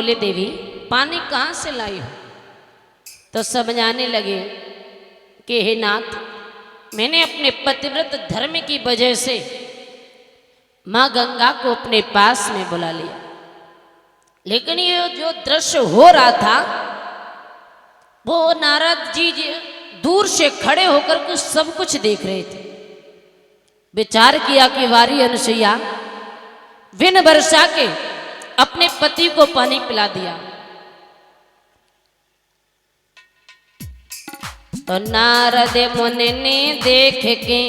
बोले देवी पानी कहाँ से लाई हो? तो समझाने लगे कि हे नाथ, मैंने अपने पतिव्रत धर्म की वजह से माँ गंगा को अपने पास में बुला लिया, लेकिन ये जो दृश्य हो रहा था वो नारद जी दूर से खड़े होकर कुछ सब कुछ देख रहे थे। विचार किया कि वारी अनुसुईया बिन वर्षा के अपने पति को पानी पिला दिया। तो नारद मुनि ने देख के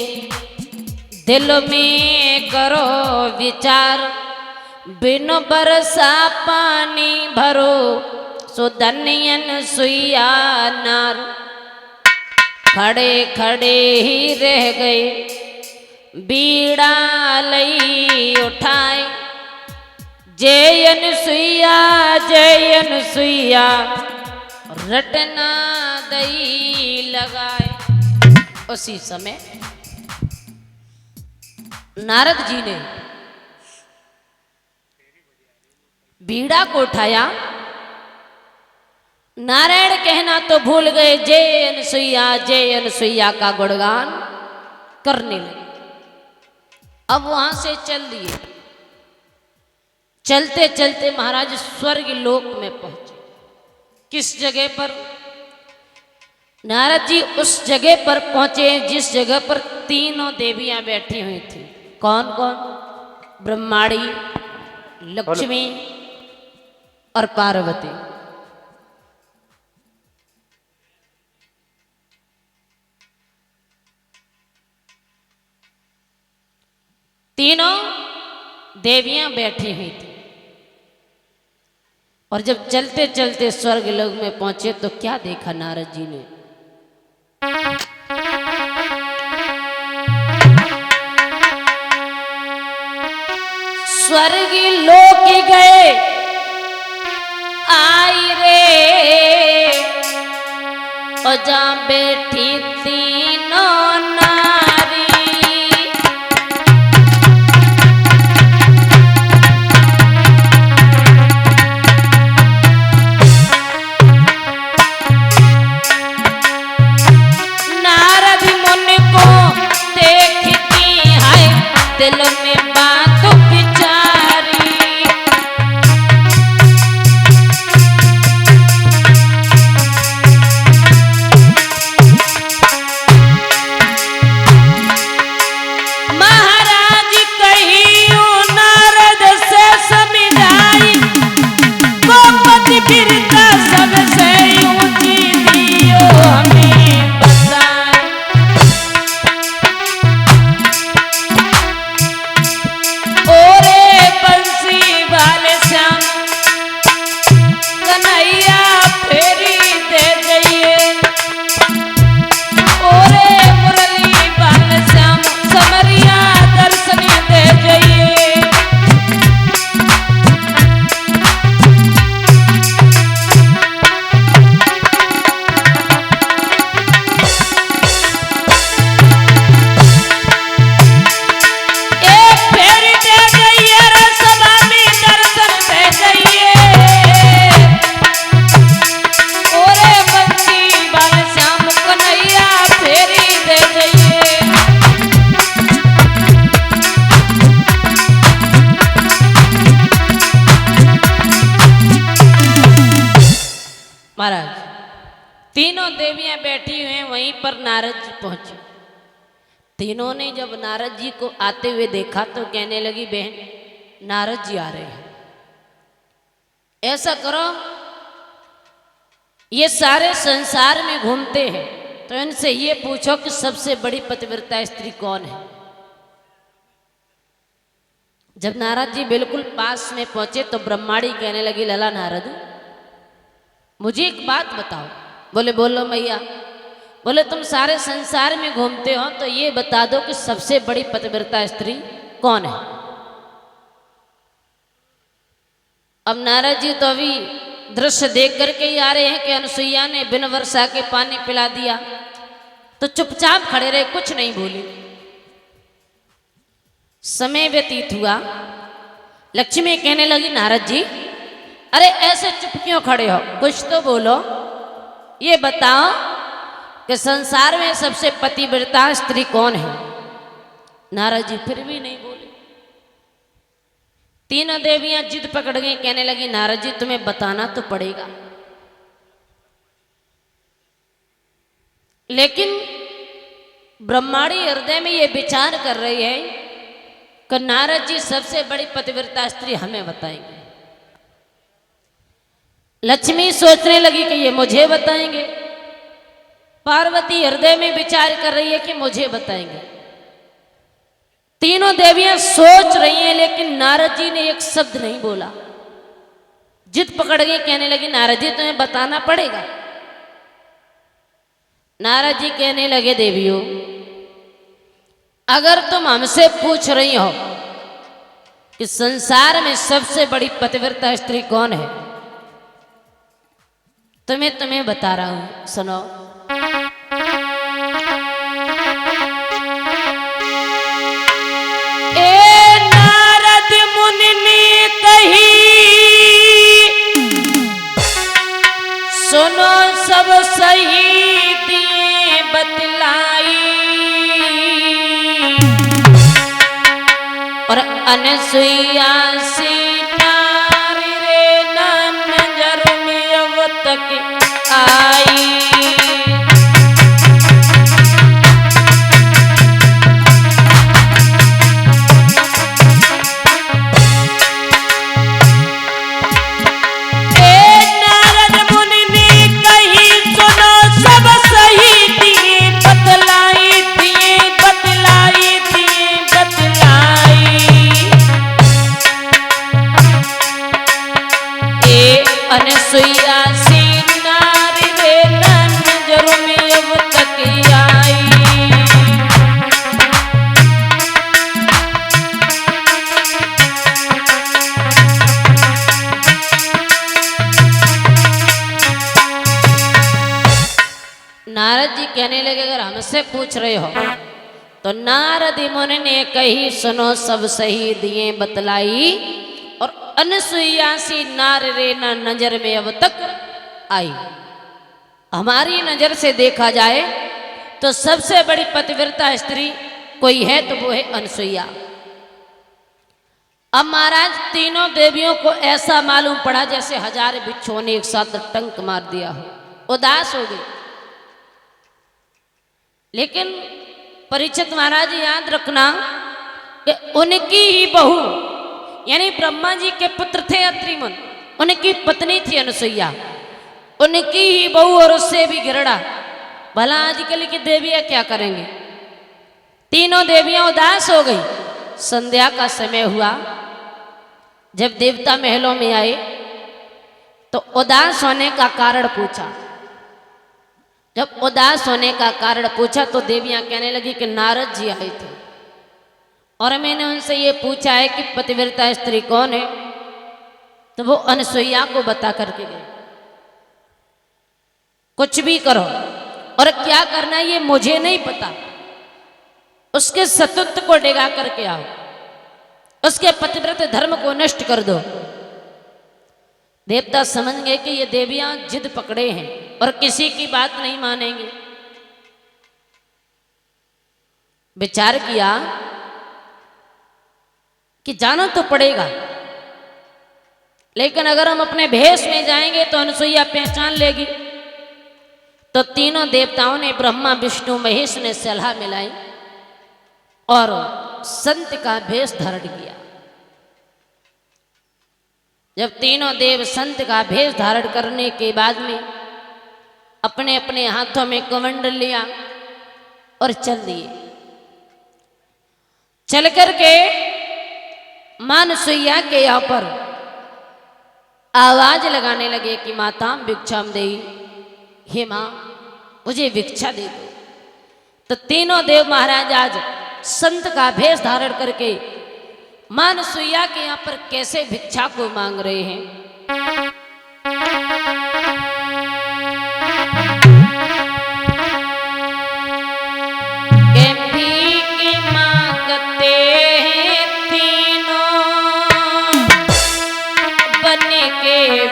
दिल में करो विचार, बिन बरसा पानी भरो सो धन्य अनुसुईया नार। खड़े खड़े ही रह गए बीड़ा लई उठाए, जय अनुसुईया जय अनुसुईया रटना दई लगाए। उसी समय नारद जी ने बीड़ा को उठाया, नारायण कहना तो भूल गए, जय अनुसुईया का गुणगान करने लगे। अब वहां से चल दिए, चलते चलते महाराज स्वर्ग लोक में पहुंचे। किस जगह पर? नारद जी उस जगह पर पहुंचे जिस जगह पर तीनों देवियां बैठी हुई थी। कौन कौन? ब्रह्माणी, लक्ष्मी और पार्वती। तीनों देवियां बैठी हुई थी। और जब चलते चलते स्वर्ग लोक में पहुंचे तो क्या देखा नारद जी ने? स्वर्ग लोक गए आई रे, और जहां बैठी तीनों नारी। नारद मुनि को देखती है दिल में बात विचारी। महाराज कहियो नारद से समझाई, गोपति बिरता सबसे ऊंची दियो हमें बताई। ओरे बंसी वाले श्याम कन्हैया फेरी दे जाइए, ओरे मुरली वाले श्याम समरिया दर्शन दे जाइए। एक फेरी दे जाइए रे सभा में दर्शन दे जाइए, ओरे बंसी वाले श्याम कन्हैया फेरी दे जाइए। महाराज तीनों देवियां बैठी हुई हैं, वहीं पर नारद जी पहुंचे। तीनों ने जब नारद जी को आते हुए देखा तो कहने लगी, बहन नारद जी आ रहे हैं, ऐसा करो ये सारे संसार में घूमते हैं तो इनसे ये पूछो कि सबसे बड़ी पतिव्रता स्त्री कौन है। जब नारद जी बिल्कुल पास में पहुंचे तो ब्रह्माणी कहने लगी, लला नारद मुझे एक बात बताओ। बोले बोलो मैया। बोले तुम सारे संसार में घूमते हो तो ये बता दो कि सबसे बड़ी पतिव्रता स्त्री कौन है। अब नारद जी तो अभी दृश्य देख करके ही आ रहे हैं कि अनुसुईया ने बिन वर्षा के पानी पिला दिया, तो चुपचाप खड़े रहे, कुछ नहीं बोले। समय व्यतीत हुआ, लक्ष्मी कहने लगी, नारद जी अरे ऐसे चुप क्यों खड़े हो, कुछ तो बोलो। ये बताओ कि संसार में सबसे पतिव्रता स्त्री कौन है? नारद जी फिर भी नहीं बोले। तीनों देवियां जिद पकड़ गई, कहने लगी नारद जी तुम्हें बताना तो पड़ेगा। लेकिन ब्रह्मांडी हृदय में ये विचार कर रही है कि नारद जी सबसे बड़ी पतिव्रता स्त्री हमें बताएंगे। लक्ष्मी सोचने लगी कि ये मुझे बताएंगे, पार्वती हृदय में विचार कर रही है कि मुझे बताएंगे। तीनों देवियां सोच रही हैं, लेकिन नारद जी ने एक शब्द नहीं बोला। जिद पकड़ गई, कहने लगी नारद जी तुम्हें बताना पड़ेगा। नारद जी कहने लगे देवियों, अगर तुम हमसे पूछ रही हो कि संसार में सबसे बड़ी पतिव्रता स्त्री कौन है, तो मैं तुम्हें बता रहा हूं, सुनो। ए नारद मुनि ने कही, सुनो सब सही दिए बतलाई, और अनसुईया सी नारी रे नजर में अब तक आई। अनसुईया सी नारी रे नजर में अब तक आई। नारद जी कहने लगे अगर हमसे पूछ रहे हो तो नारद मुनि ने कही, सुनो सब सही दिए बतलाई, और अनसुईया सी नार रे ना नजर में अब तक आई। हमारी नजर से देखा जाए तो सबसे बड़ी पतिव्रता स्त्री कोई है तो वो है अनसुईया। अब महाराज तीनों देवियों को ऐसा मालूम पड़ा जैसे हजार बिच्छुओं ने एक साथ टंक मार दिया हो, उदास हो गई। लेकिन परीक्षित महाराज याद रखना कि उनकी ही बहू यानी ब्रह्मा जी के पुत्र थे अत्रिमुन, उनकी पत्नी थी अनसुईया, उनकी ही बहू और उससे भी गिरड़ा। भला आजकल की देवियां क्या करेंगे? तीनों देवियां उदास हो गई। संध्या का समय हुआ, जब देवता महलों में आए तो उदास होने का कारण पूछा। जब उदास होने का कारण पूछा तो देवियां कहने लगी कि नारद जी आए थे और मैंने उनसे ये पूछा है कि पतिव्रता स्त्री कौन है, तो वो अनसुईया को बता करके गए। कुछ भी करो और क्या करना है ये मुझे नहीं पता, उसके सतुत्व को डिगा करके आओ, उसके पतिव्रत धर्म को नष्ट कर दो। देवता समझ गए कि ये देवियां जिद पकड़े हैं और किसी की बात नहीं मानेंगे। विचार किया कि जाना तो पड़ेगा, लेकिन अगर हम अपने भेष में जाएंगे तो अनसुईया पहचान लेगी। तो तीनों देवताओं ने, ब्रह्मा विष्णु महेश ने सलाह मिलाई और संत का भेष धारण किया। जब तीनों देव संत का भेष धारण करने के बाद में अपने अपने हाथों में कमंडल लिया और चल दिए। चल करके मां अनसुईया के यहाँ पर आवाज लगाने लगे कि माताम भिक्षाम देई, हे मां मुझे भिक्षा दे दो। तो तीनों देव महाराज आज संत का भेष धारण करके मां अनसुईया के यहाँ पर कैसे भिक्षा को मांग रहे हैं। के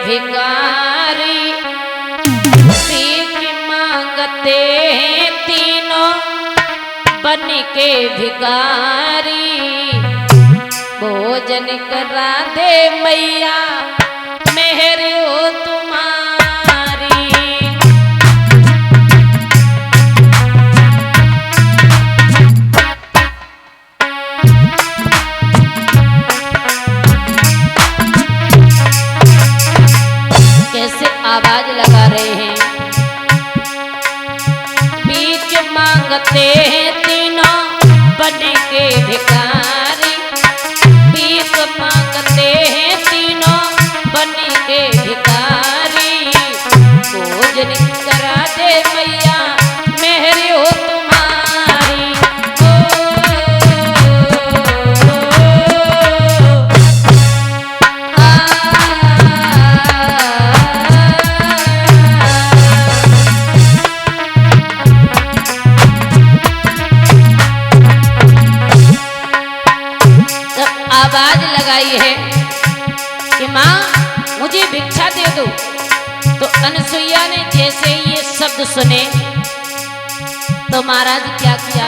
मांगते हैं तीनों बन के भिखारी, भोजन करा दे मैया मेहर हो तुम्हारी। कैसे आवाज लगा रहे हैं, बीच मांगते हैं तीनों बन के भिखारी, बीच मांगते हैं तीनों बन के भिखारी, भोजन करा दे मैया मेहर हो तुम्हारी। आवाज लगाई है कि माँ मुझे भिक्षा दे दो। तो अनसुईया ने जैसे ये शब्द सुने तो महाराज क्या किया,